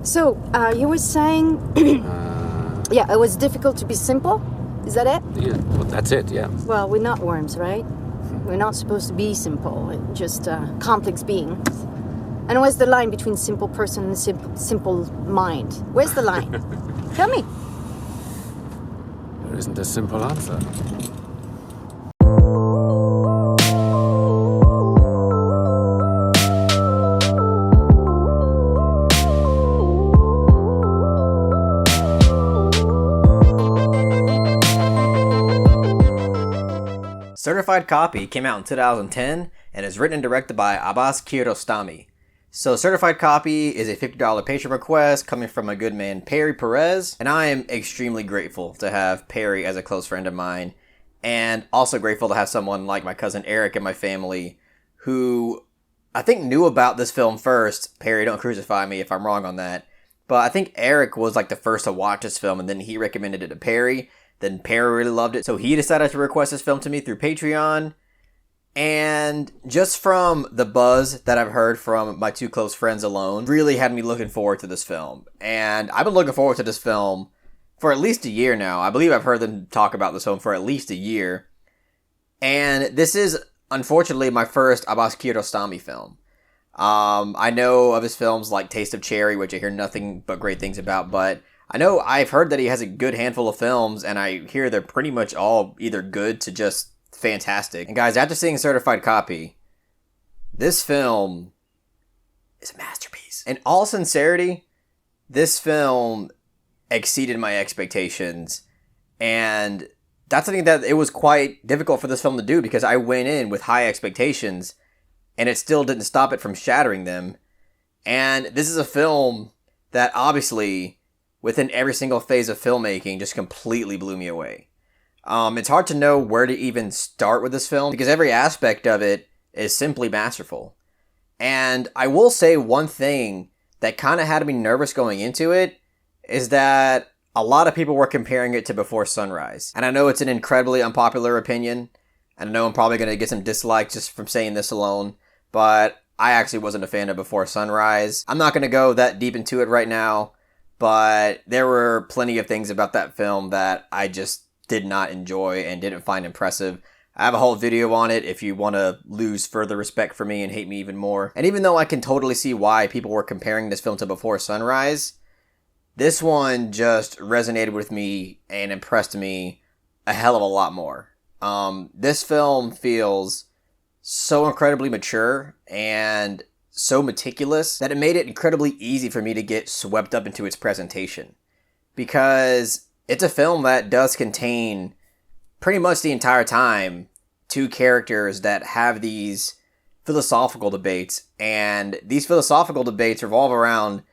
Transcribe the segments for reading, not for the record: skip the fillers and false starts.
So, you were saying, yeah, it was difficult to be simple? Is that it? Yeah, well, that's it, yeah. Well, we're not worms, right? We're not supposed to be simple, we're just complex beings. And where's the line between simple person and simple mind? Where's the line? Tell me. There isn't a simple answer. Certified Copy came out in 2010 and is written and directed by Abbas Kiarostami. So Certified Copy is a $50 patron request coming from my good man Perry Perez, and I am extremely grateful to have Perry as a close friend of mine, and also grateful to have someone like my cousin Eric in my family who I think knew about this film first. Perry, don't crucify me if I'm wrong on that, but I think Eric was like the first to watch this film, and then he recommended it to Perry. Then Perry really loved it, so he decided to request this film to me through Patreon. And just from the buzz that I've heard from my two close friends alone, really had me looking forward to this film. And I've been looking forward to this film for at least a year now. I believe I've heard them talk about this film for at least a year. And this is, unfortunately, my first Abbas Kiarostami film. I know of his films like Taste of Cherry, which I hear nothing but great things about, but I know I've heard that he has a good handful of films, and I hear they're pretty much all either good to just fantastic. And guys, after seeing Certified Copy, this film is a masterpiece. In all sincerity, this film exceeded my expectations, and that's something that it was quite difficult for this film to do because I went in with high expectations, and it still didn't stop it from shattering them. And this is a film that obviously, within every single phase of filmmaking, just completely blew me away. It's hard to know where to even start with this film because every aspect of it is simply masterful. And I will say one thing that kind of had me nervous going into it is that a lot of people were comparing it to Before Sunrise. And I know it's an incredibly unpopular opinion, and I know I'm probably going to get some dislikes just from saying this alone, but I actually wasn't a fan of Before Sunrise. I'm not going to go that deep into it right now, but there were plenty of things about that film that I just did not enjoy and didn't find impressive. I have a whole video on it if you want to lose further respect for me and hate me even more. And even though I can totally see why people were comparing this film to Before Sunrise, this one just resonated with me and impressed me a hell of a lot more. This film feels so incredibly mature and so meticulous that it made it incredibly easy for me to get swept up into its presentation. Because it's a film that does contain, pretty much the entire time, two characters that have these philosophical debates, and these philosophical debates revolve around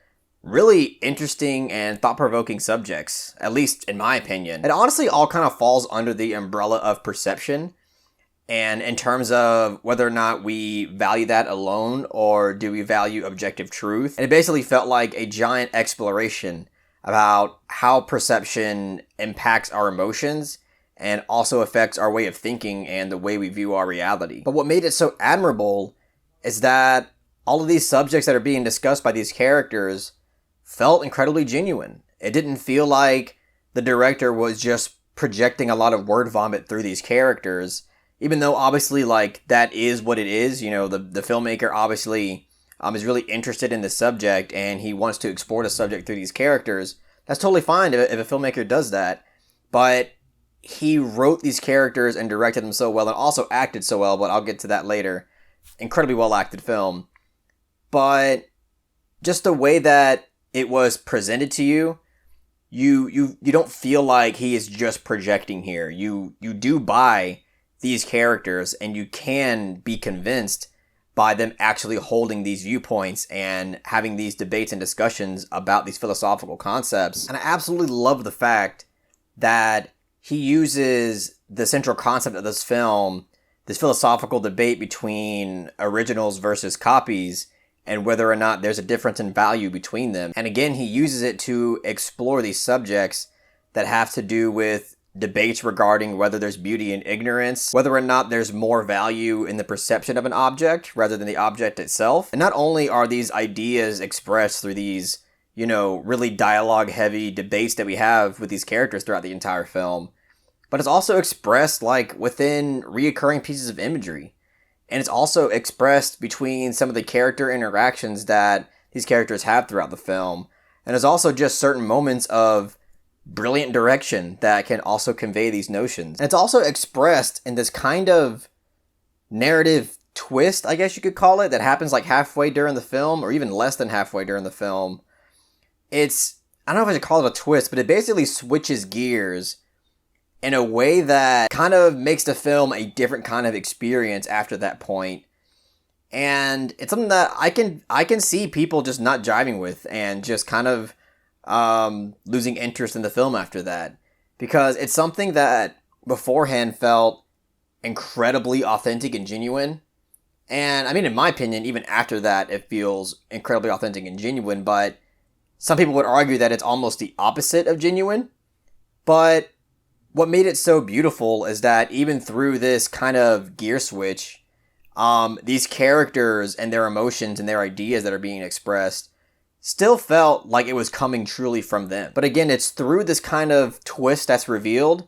really interesting and thought-provoking subjects, at least in my opinion. It honestly all kind of falls under the umbrella of perception, and in terms of whether or not we value that alone, or do we value objective truth. And it basically felt like a giant exploration about how perception impacts our emotions and also affects our way of thinking and the way we view our reality. But what made it so admirable is that all of these subjects that are being discussed by these characters felt incredibly genuine. It didn't feel like the director was just projecting a lot of word vomit through these characters, even though obviously like that is what it is. You know, the filmmaker obviously is really interested in the subject and he wants to explore the subject through these characters. That's totally fine if a filmmaker does that. But he wrote these characters and directed them so well and also acted so well, but I'll get to that later. Incredibly well acted film. But just the way that it was presented to you, you don't feel like he is just projecting here. You do buy these characters and you can be convinced by them actually holding these viewpoints and having these debates and discussions about these philosophical concepts. And I absolutely love the fact that he uses the central concept of this film, this philosophical debate between originals versus copies, and whether or not there's a difference in value between them. And again, he uses it to explore these subjects that have to do with debates regarding whether there's beauty in ignorance, whether or not there's more value in the perception of an object rather than the object itself. And not only are these ideas expressed through these, really dialogue heavy debates that we have with these characters throughout the entire film. But it's also expressed within reoccurring pieces of imagery. And it's also expressed between some of the character interactions that these characters have throughout the film. And there's also just certain moments of brilliant direction that can also convey these notions. And it's also expressed in this kind of narrative twist, I guess you could call it, that happens halfway during the film, or even less than halfway during the film. I don't know if I should call it a twist, but it basically switches gears in a way that kind of makes the film a different kind of experience after that point. And it's something that I can see people just not jiving with and just kind of losing interest in the film after that. Because it's something that beforehand felt incredibly authentic and genuine. And I mean, in my opinion, even after that, it feels incredibly authentic and genuine. But some people would argue that it's almost the opposite of genuine. But what made it so beautiful is that even through this kind of gear switch, these characters and their emotions and their ideas that are being expressed still felt like it was coming truly from them. But again, it's through this kind of twist that's revealed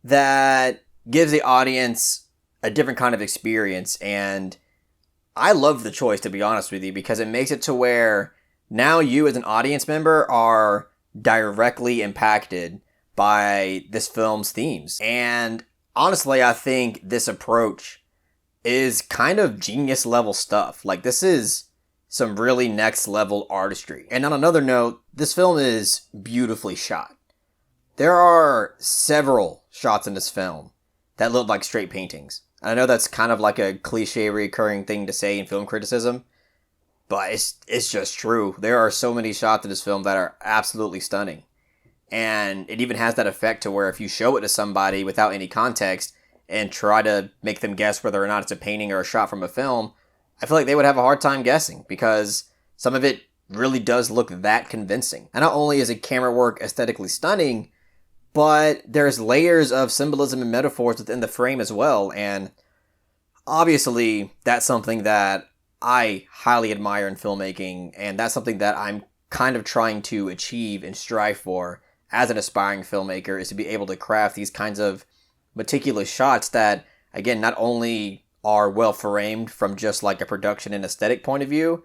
that gives the audience a different kind of experience. And I love the choice, to be honest with you, because it makes it to where now you as an audience member are directly impacted by this film's themes. And honestly, I think this approach is kind of genius level stuff. This is some really next level artistry. And on another note, this film is beautifully shot. There are several shots in this film that look like straight paintings. And I know that's kind of like a cliche recurring thing to say in film criticism, but it's just true. There are so many shots in this film that are absolutely stunning. And it even has that effect to where if you show it to somebody without any context and try to make them guess whether or not it's a painting or a shot from a film, I feel like they would have a hard time guessing because some of it really does look that convincing. And not only is the camera work aesthetically stunning, but there's layers of symbolism and metaphors within the frame as well. And obviously, that's something that I highly admire in filmmaking, and that's something that I'm kind of trying to achieve and strive for as an aspiring filmmaker, is to be able to craft these kinds of meticulous shots that, again, not only are well framed from just a production and aesthetic point of view,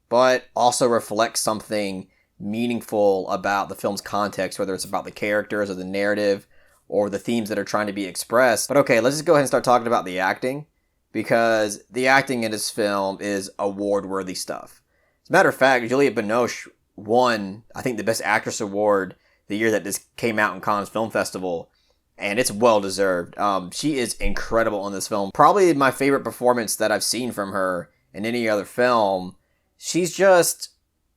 but also reflect something meaningful about the film's context, whether it's about the characters or the narrative or the themes that are trying to be expressed. But okay, let's just go ahead and start talking about the acting, because the acting in this film is award-worthy stuff. As a matter of fact, Juliette Binoche won, I think, the Best Actress Award the year that this came out in Cannes Film Festival, and it's well-deserved. She is incredible in this film. Probably my favorite performance that I've seen from her in any other film. She's just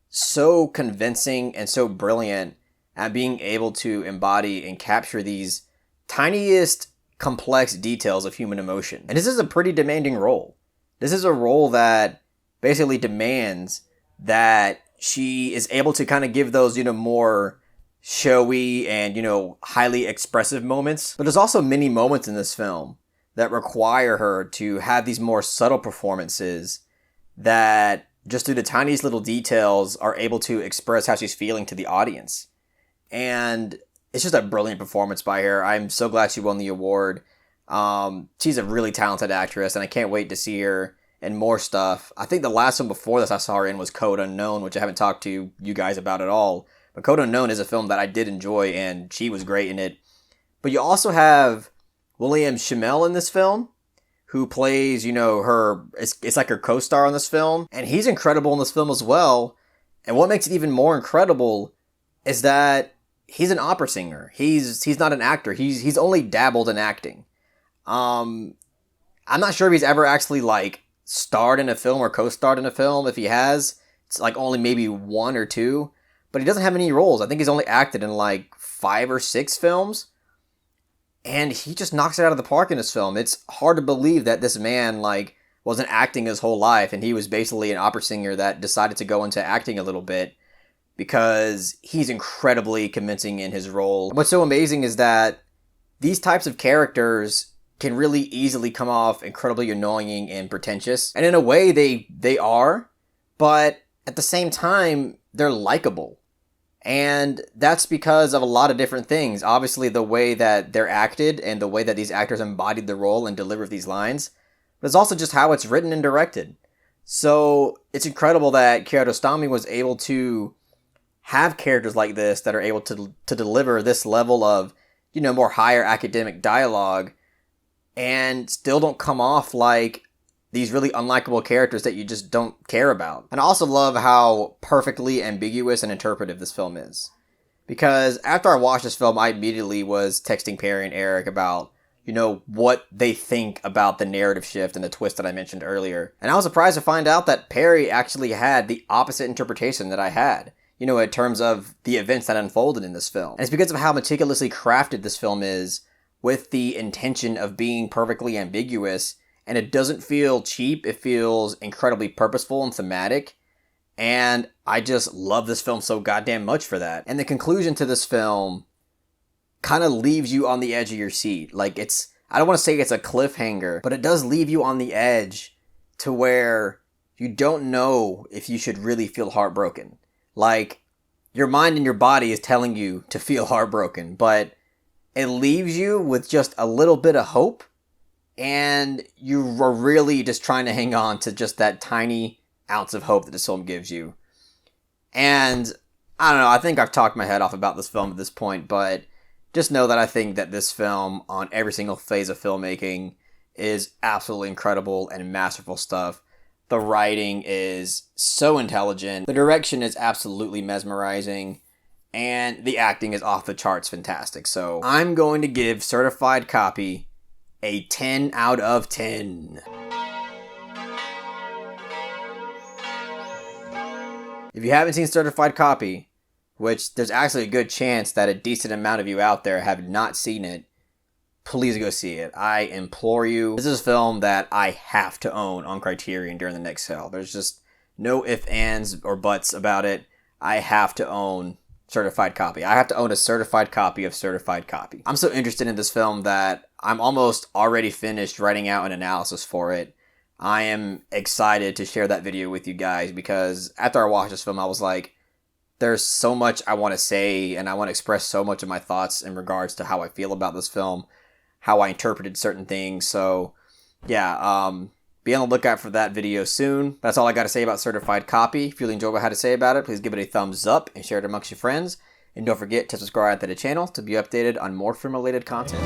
so convincing and so brilliant at being able to embody and capture these tiniest complex details of human emotion. And this is a pretty demanding role. This is a role that basically demands that she is able to kind of give those, more showy and, highly expressive moments. But there's also many moments in this film that require her to have these more subtle performances that just through the tiniest little details are able to express how she's feeling to the audience. And it's just a brilliant performance by her. I'm so glad she won the award. She's a really talented actress, and I can't wait to see her in more stuff. I think the last one before this I saw her in was Code Unknown, which I haven't talked to you guys about at all. But Code Unknown is a film that I did enjoy, and she was great in it. But you also have William Schimmel in this film, who plays, it's like her co-star on this film. And he's incredible in this film as well. And what makes it even more incredible is that he's an opera singer. He's not an actor. He's only dabbled in acting. I'm not sure if he's ever actually starred in a film or co-starred in a film. If he has, it's only maybe one or two. But he doesn't have any roles. I think he's only acted in 5 or 6 films. And he just knocks it out of the park in this film. It's hard to believe that this man, wasn't acting his whole life, and he was basically an opera singer that decided to go into acting a little bit, because he's incredibly convincing in his role. What's so amazing is that these types of characters can really easily come off incredibly annoying and pretentious. And in a way, they are, but at the same time, they're likable. And that's because of a lot of different things. Obviously, the way that they're acted and the way that these actors embodied the role and delivered these lines. But it's also just how it's written and directed. So it's incredible that Kiarostami was able to have characters like this that are able to deliver this level of, more higher academic dialogue and still don't come off like these really unlikable characters that you just don't care about. And I also love how perfectly ambiguous and interpretive this film is. Because after I watched this film, I immediately was texting Perry and Eric about, what they think about the narrative shift and the twist that I mentioned earlier. And I was surprised to find out that Perry actually had the opposite interpretation that I had, in terms of the events that unfolded in this film. And it's because of how meticulously crafted this film is with the intention of being perfectly ambiguous. And it doesn't feel cheap. It feels incredibly purposeful and thematic. And I just love this film so goddamn much for that. And the conclusion to this film kind of leaves you on the edge of your seat. Like, I don't want to say it's a cliffhanger, but it does leave you on the edge to where you don't know if you should really feel heartbroken. Like, your mind and your body is telling you to feel heartbroken, but it leaves you with just a little bit of hope. And you are really just trying to hang on to just that tiny ounce of hope that this film gives you. And I don't know, I think I've talked my head off about this film at this point, but just know that I think that this film, on every single phase of filmmaking, is absolutely incredible and masterful stuff. The writing is so intelligent. The direction is absolutely mesmerizing. And the acting is off the charts fantastic. So I'm going to give Certified Copy a 10 out of 10. If you haven't seen Certified Copy, which there's actually a good chance that a decent amount of you out there have not seen it, please go see it. I implore you. This is a film that I have to own on Criterion during the next sale. There's just no ifs, ands, or buts about it. I have to own Certified Copy. I have to own a certified copy of Certified Copy. I'm so interested in this film that I'm almost already finished writing out an analysis for it. I am excited to share that video with you guys because after I watched this film, I was like, there's so much I want to say and I want to express so much of my thoughts in regards to how I feel about this film, how I interpreted certain things. So yeah, be on the lookout for that video soon. That's all I got to say about Certified Copy. If you really enjoyed what I had to say about it, please give it a thumbs up and share it amongst your friends. And don't forget to subscribe to the channel to be updated on more film-related content.